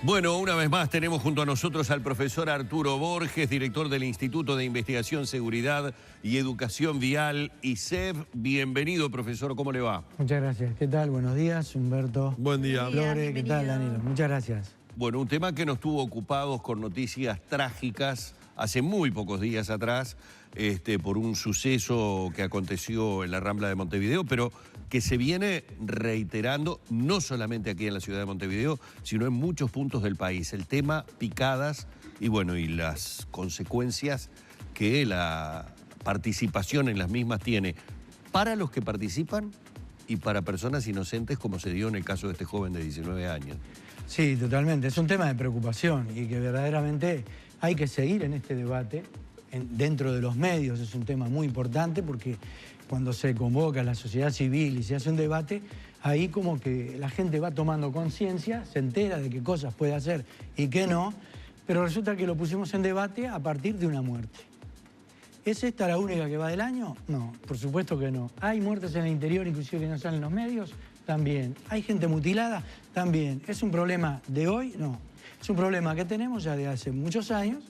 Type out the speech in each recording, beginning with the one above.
Bueno, una vez más tenemos junto a nosotros al profesor Arturo Borges, director del Instituto de Investigación, Seguridad y Educación Vial, ISEV. Bienvenido, profesor, ¿cómo le va? Muchas gracias. ¿Qué tal? Buenos días, Humberto. Buen día. Lore, ¿qué tal, Danilo? Muchas gracias. Bueno, un tema que nos tuvo ocupados con noticias trágicas hace muy pocos días atrás, por un suceso que aconteció en la Rambla de Montevideo, pero que se viene reiterando no solamente aquí en la ciudad de Montevideo, sino en muchos puntos del país. El tema picadas y bueno, y las consecuencias que la participación en las mismas tiene para los que participan y para personas inocentes, como se dio en el caso de este joven de 19 años. Sí, totalmente. Es un tema de preocupación y que verdaderamente hay que seguir en este debate dentro de los medios. Es un tema muy importante porque cuando se convoca a la sociedad civil y se hace un debate, ahí como que la gente va tomando conciencia, se entera de qué cosas puede hacer y qué no, pero resulta que lo pusimos en debate a partir de una muerte. ¿Es esta la única que va del año? No, por supuesto que no. ¿Hay muertes en el interior, inclusive que no salen en los medios? También. ¿Hay gente mutilada? También. ¿Es un problema de hoy? No. Es un problema que tenemos ya de hace muchos años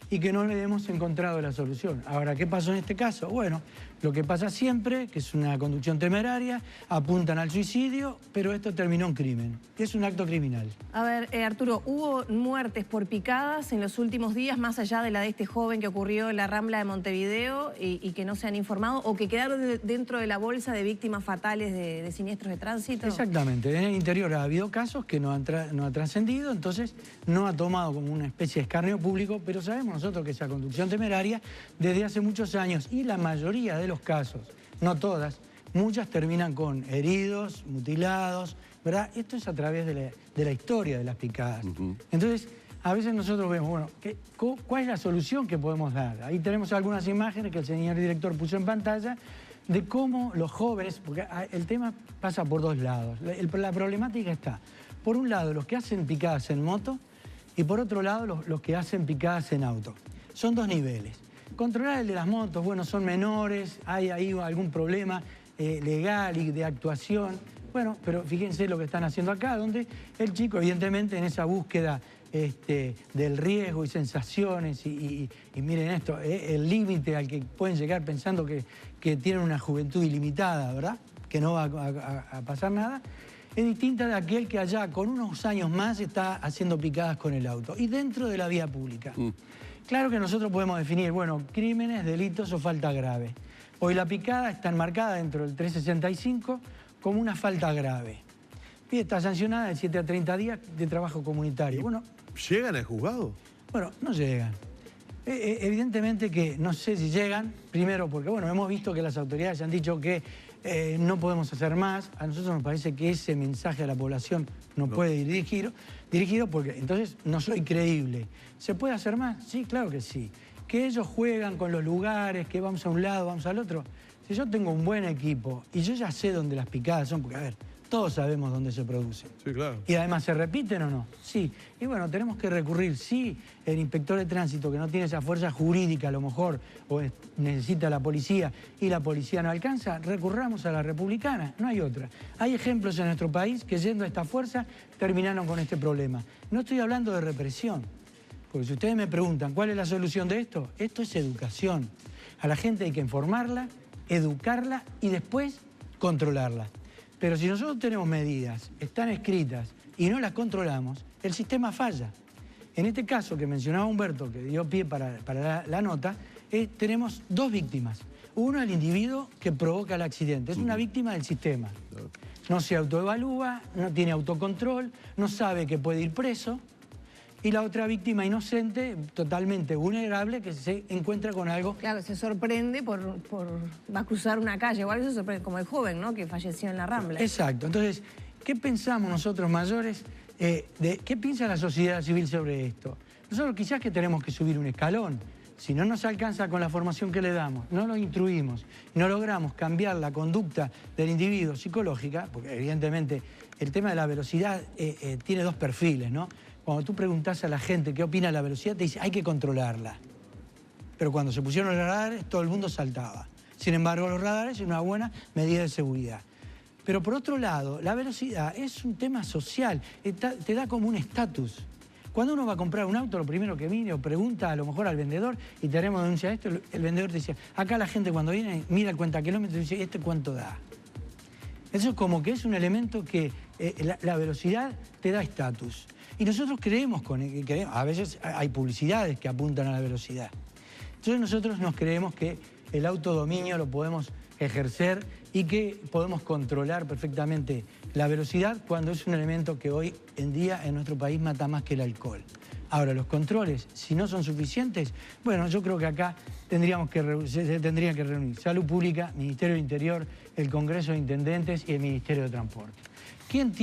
y que no le hemos encontrado la solución. Ahora, ¿qué pasó en este caso? Bueno, lo que pasa siempre, que es una conducción temeraria, apuntan al suicidio, pero esto terminó en crimen. Es un acto criminal. A ver, Arturo, ¿hubo muertes por picadas en los últimos días, más allá de la de este joven que ocurrió en la Rambla de Montevideo y que no se han informado o que quedaron dentro de la bolsa de víctimas fatales de siniestros de tránsito? Exactamente. En el interior ha habido casos que no ha trascendido, entonces no ha tomado como una especie de escarnio público, pero sabemos nosotros que esa conducción temeraria desde hace muchos años y la mayoría de los casos, no todas, muchas terminan con heridos, mutilados, ¿verdad? Esto es a través de la historia de las picadas. Entonces, a veces nosotros vemos, bueno, ¿cuál es la solución que podemos dar? Ahí tenemos algunas imágenes que el señor director puso en pantalla de cómo los jóvenes, porque el tema pasa por dos lados. La problemática está, por un lado, los que hacen picadas en moto y por otro lado, los que hacen picadas en auto. Son dos niveles. Controlar el de las motos, bueno, son menores, hay ahí algún problema legal y de actuación. Bueno, pero fíjense lo que están haciendo acá, donde el chico, evidentemente, en esa búsqueda del riesgo y sensaciones, y miren esto, el límite al que pueden llegar pensando que tienen una juventud ilimitada, ¿verdad? Que no va a pasar nada, es distinta de aquel que allá con unos años más está haciendo picadas con el auto y dentro de la vía pública. Claro que nosotros podemos definir, bueno, crímenes, delitos o falta grave. Hoy la picada está enmarcada dentro del 365 como una falta grave. Y está sancionada de 7 a 30 días de trabajo comunitario. Bueno, ¿llegan al juzgado? Bueno, no llegan. Evidentemente que no sé si llegan, primero porque, bueno, hemos visto que las autoridades han dicho que no podemos hacer más. A nosotros nos parece que ese mensaje a la población no puede ir dirigido porque entonces no soy creíble. ¿Se puede hacer más? Sí, claro que sí. Que ellos juegan con los lugares, que vamos a un lado, vamos al otro. Si yo tengo un buen equipo y yo ya sé dónde las picadas son, porque a ver, todos sabemos dónde se producen. Sí, claro. ¿Y además se repiten o no? Sí. Y bueno, tenemos que recurrir. Sí, el inspector de tránsito que no tiene esa fuerza jurídica a lo mejor, o necesita la policía y la policía no alcanza, recurramos a la republicana. No hay otra. Hay ejemplos en nuestro país que yendo a esta fuerza terminaron con este problema. No estoy hablando de represión. Porque si ustedes me preguntan cuál es la solución de esto es educación. A la gente hay que informarla, educarla y después controlarla. Pero si nosotros tenemos medidas, están escritas y no las controlamos, el sistema falla. En este caso que mencionaba Humberto, que dio pie para la nota, tenemos dos víctimas. Uno, el individuo que provoca el accidente. Es una víctima del sistema. No se autoevalúa, no tiene autocontrol, no sabe que puede ir preso. Y la otra víctima inocente, totalmente vulnerable, que se encuentra con algo... Claro, se sorprende va a cruzar una calle o algo, se sorprende, como el joven, ¿no?, que falleció en la Rambla. Exacto. Entonces, ¿qué pensamos nosotros mayores? ¿Qué piensa la sociedad civil sobre esto? Nosotros quizás que tenemos que subir un escalón. Si no nos alcanza con la formación que le damos, no lo instruimos, no logramos cambiar la conducta del individuo psicológica, porque evidentemente el tema de la velocidad tiene dos perfiles, ¿no? Cuando tú preguntás a la gente qué opina de la velocidad, te dice hay que controlarla. Pero cuando se pusieron los radares, todo el mundo saltaba. Sin embargo, los radares son una buena medida de seguridad. Pero por otro lado, la velocidad es un tema social, te da como un estatus. Cuando uno va a comprar un auto, lo primero que mira o pregunta a lo mejor al vendedor, y tenemos denuncia de esto, el vendedor te dice, acá la gente cuando viene mira el cuentakilómetros y dice, ¿este cuánto da? Eso es como que es un elemento que la velocidad te da estatus. Y nosotros creemos, a veces hay publicidades que apuntan a la velocidad. Entonces nosotros nos creemos que el autodominio lo podemos ejercer y que podemos controlar perfectamente la velocidad cuando es un elemento que hoy en día en nuestro país mata más que el alcohol. Ahora, los controles, si no son suficientes, bueno, yo creo que acá se tendrían que reunir Salud Pública, Ministerio del Interior, el Congreso de Intendentes y el Ministerio de Transporte. ¿Quién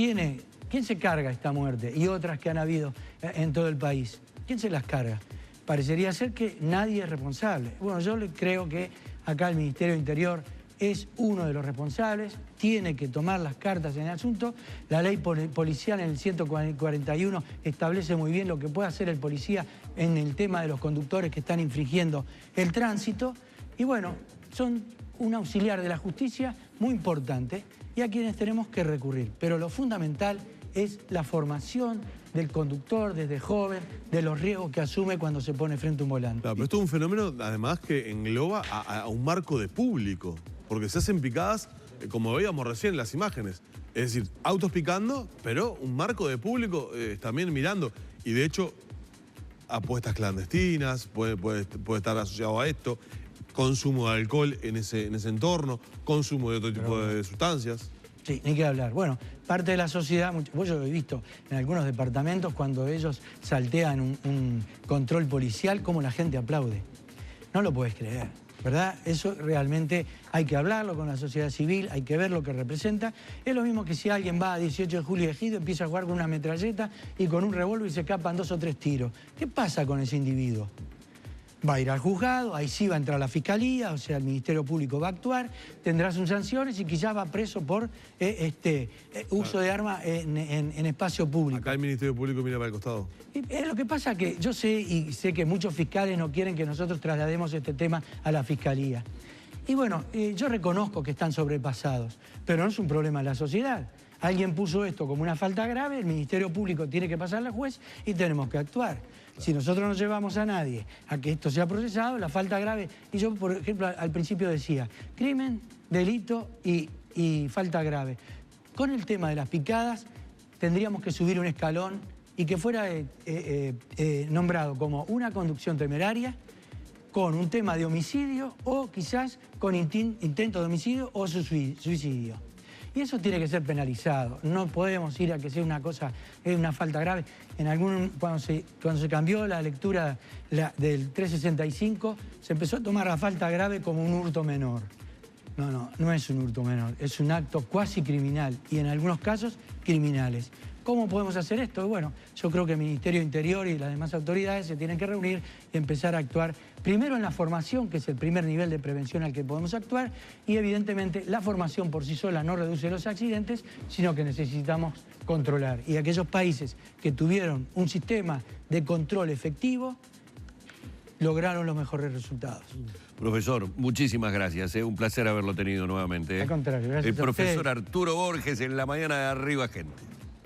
se carga esta muerte y otras que han habido en todo el país? ¿Quién se las carga? Parecería ser que nadie es responsable. Bueno, yo creo que acá el Ministerio del Interior es uno de los responsables, tiene que tomar las cartas en el asunto. La ley policial en el 141 establece muy bien lo que puede hacer el policía en el tema de los conductores que están infringiendo el tránsito. Y bueno, son un auxiliar de la justicia muy importante y a quienes tenemos que recurrir. Pero lo fundamental es la formación del conductor desde joven, de los riesgos que asume cuando se pone frente a un volante. Claro, pero esto es un fenómeno además que engloba a un marco de público, porque se hacen picadas, como veíamos recién en las imágenes. Es decir, autos picando, pero un marco de público también mirando. Y de hecho, apuestas clandestinas, puede estar asociado a esto, consumo de alcohol en ese entorno, consumo de otro tipo de sustancias. Sí, ni que hablar. Bueno, parte de la sociedad, vos yo lo he visto en algunos departamentos cuando ellos saltean un control policial, cómo la gente aplaude. No lo puedes creer, ¿verdad? Eso realmente hay que hablarlo con la sociedad civil, hay que ver lo que representa. Es lo mismo que si alguien va a 18 de julio de Ejido, empieza a jugar con una metralleta y con un revólver y se escapan 2 o 3 tiros. ¿Qué pasa con ese individuo? Va a ir al juzgado, ahí sí va a entrar la fiscalía, o sea, el Ministerio Público va a actuar, tendrá sus sanciones y quizás va preso por uso de arma en espacio público. Acá el Ministerio Público mira para el costado. Lo que pasa es que yo sé que muchos fiscales no quieren que nosotros traslademos este tema a la fiscalía. Y bueno, yo reconozco que están sobrepasados, pero no es un problema de la sociedad. Alguien puso esto como una falta grave, el Ministerio Público tiene que pasarle al juez y tenemos que actuar. Si nosotros no llevamos a nadie a que esto sea procesado, la falta grave... Y yo, por ejemplo, al principio decía, crimen, delito y falta grave. Con el tema de las picadas, tendríamos que subir un escalón y que fuera nombrado como una conducción temeraria, con un tema de homicidio o quizás con intento de homicidio o suicidio. Y eso tiene que ser penalizado. No podemos ir a que sea una cosa, una falta grave. Cuando se cambió la lectura del 365, se empezó a tomar la falta grave como un hurto menor. No es un hurto menor, es un acto cuasi criminal y en algunos casos criminales. ¿Cómo podemos hacer esto? Bueno, yo creo que el Ministerio del Interior y las demás autoridades se tienen que reunir y empezar a actuar primero en la formación, que es el primer nivel de prevención al que podemos actuar, y evidentemente la formación por sí sola no reduce los accidentes, sino que necesitamos controlar. Y aquellos países que tuvieron un sistema de control efectivo lograron los mejores resultados. Profesor, muchísimas gracias. Un placer haberlo tenido nuevamente. Al contrario, gracias a ustedes. El profesor Arturo Borges en la mañana de Arriba Gente.